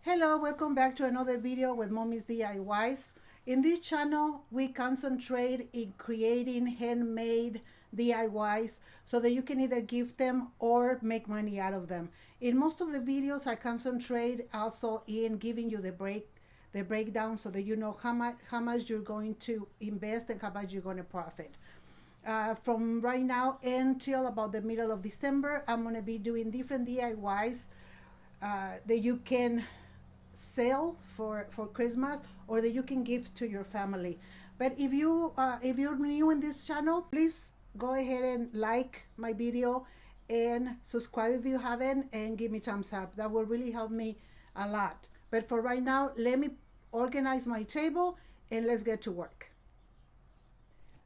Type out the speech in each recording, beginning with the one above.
Hello, welcome back to another video with Mommy's DIYs. In this channel, we concentrate in creating handmade DIYs so that you can either gift them or make money out of them. In most of the videos, I concentrate also in giving you the breakdown so that you know how much you're going to invest and how much you're going to profit. From right now until about the middle of December, I'm going to be doing different DIYs that you can sell for Christmas or that you can give to your family. But if you're new in this channel, please go ahead and like my video and subscribe if you haven't, and give me thumbs up. That will really help me a lot. But for right now, let me organize my table and let's get to work.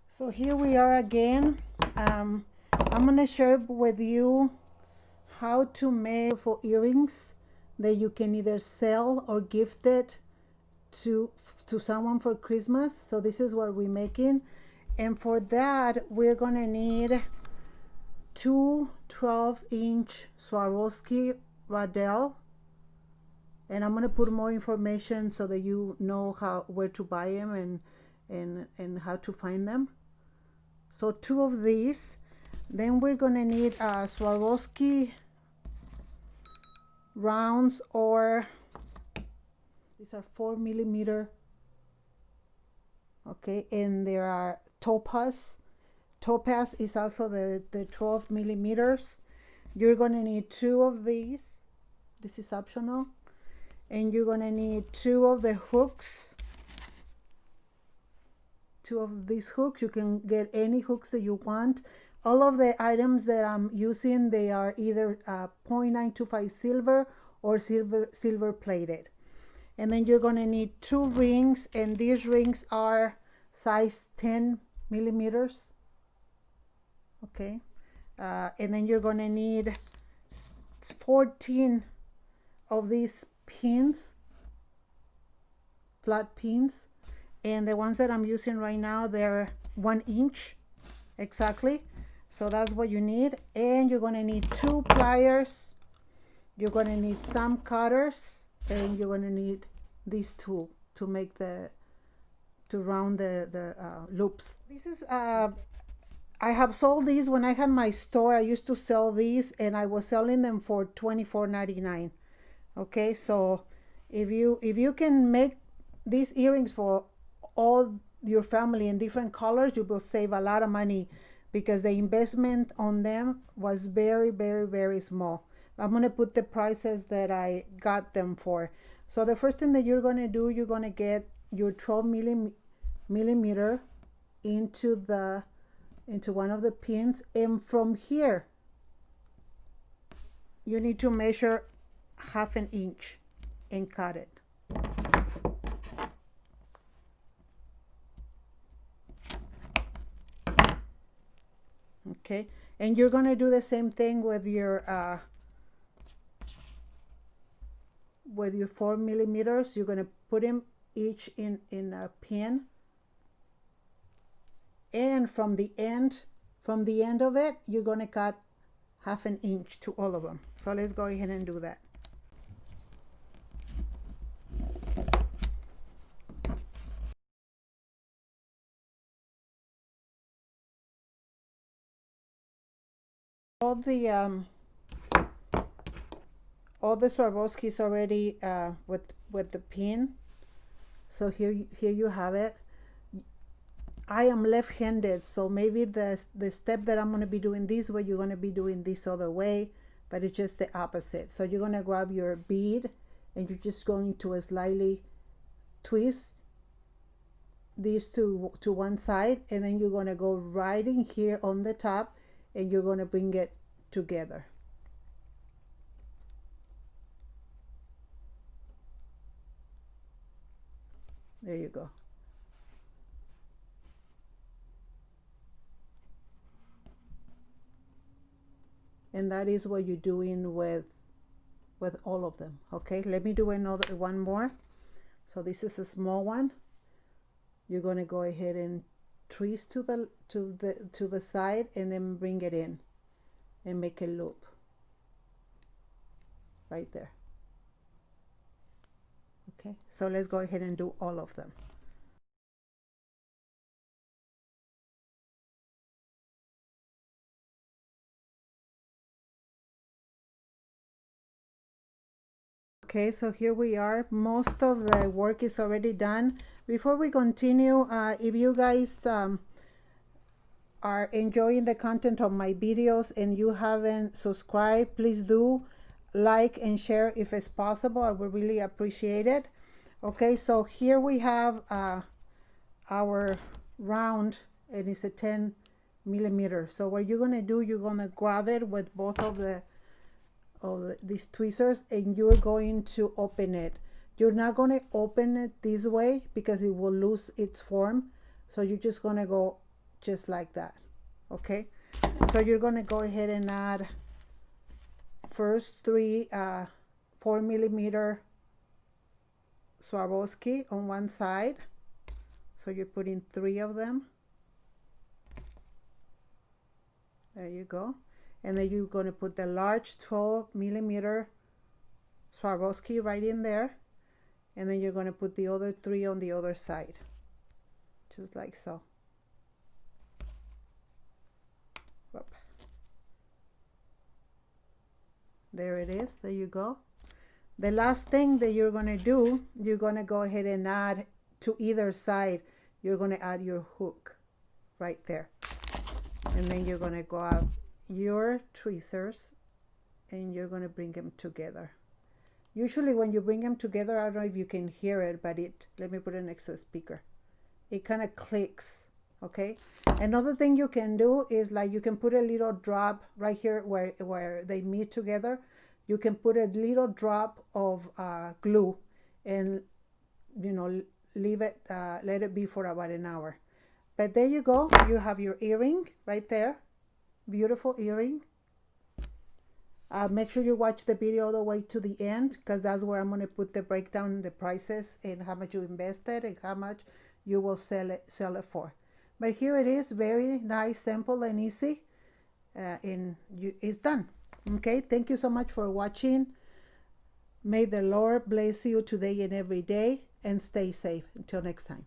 So here we are again. I'm gonna share with you how to make for earrings that you can either sell or gift it to someone for Christmas. So this is what we're making, and for that we're gonna need two 12-inch Swarovski Radel, and I'm gonna put more information so that you know where to buy them and how to find them. So two of these. Then we're gonna need Swarovski rounds, or these are 4mm. Okay, and there are topaz. Topaz is also the 12mm. You're gonna need two of these. This is optional. And you're gonna need two of the hooks. Two of these hooks. You can get any hooks that you want. All of the items that I'm using, they are either 0.925 silver or silver plated. And then you're going to need two rings, and these rings are size 10mm. Okay. And then you're going to need 14 of these pins, flat pins. And the ones that I'm using right now, they're 1 inch exactly. So that's what you need. And you're going to need two pliers. You're going to need some cutters, and you're going to need this tool to make to round the loops. This is I have sold these when I had my store. I used to sell these, and I was selling them for $24.99. Okay, so if you can make these earrings for all your family in different colors, you will save a lot of money, because the investment on them was very, very, very small. I'm going to put the prices that I got them for. So the first thing that you're going to do, you're going to get your 12mm into one of the pins, and from here you need to measure 1/2 inch and cut it. Okay, and you're going to do the same thing with your 4mm. You're going to put them each in a pin, and from the end of it, you're going to cut 1/2 inch to all of them. So let's go ahead and do that. All the Swarovski is already with the pin. So here you have it. I am left-handed, so maybe the step that I'm going to be doing this way, you're going to be doing this other way, but it's just the opposite. So you're going to grab your bead, and you're just going to slightly twist these to one side, and then you're going to go right in here on the top, and you're going to bring it together. There you go. And that is what you're doing with all of them. Okay, let me do one more. So this is a small one. You're going to go ahead and twist to the side, and then bring it in and make a loop right there. Okay, so let's go ahead and do all of them. Okay, so here we are. Most of the work is already done. Before we continue, if you guys are enjoying the content of my videos and you haven't subscribed, please do like and share if it's possible. I would really appreciate it. Okay, so here we have our round, and it's a 10 millimeter. So what you're gonna do, you're gonna grab it with both of these tweezers, and you're going to open it. You're not going to open it this way because it will lose its form. So you're just going to go just like that. Okay, so you're going to go ahead and add first three 4 millimeter Swarovski on one side. So you're putting 3 of them. There you go. And then you're going to put the large 12 millimeter Swarovski right in there. And then you're going to put the other 3 on the other side. Just like so. Whoop. There it is. There you go. The last thing that you're going to do, you're going to go ahead and add to either side. You're going to add your hook right there. And then you're going to go out your tweezers and you're going to bring them together. Usually when you bring them together, I don't know if you can hear it, but let me put it next to the speaker. It kind of clicks. Okay, another thing you can do is, like, you can put a little drop right here where they meet together. You can put a little drop of glue and, you know, leave it, let it be for about an hour. But there you go. You have your earring right there. Beautiful earring. Make sure you watch the video all the way to the end, because that's where I'm going to put the breakdown, the prices, and how much you invested and how much you will sell it for. But here it is, very nice, simple, and easy, it's done. Okay, thank you so much for watching. May the Lord bless you today and every day, and stay safe. Until next time.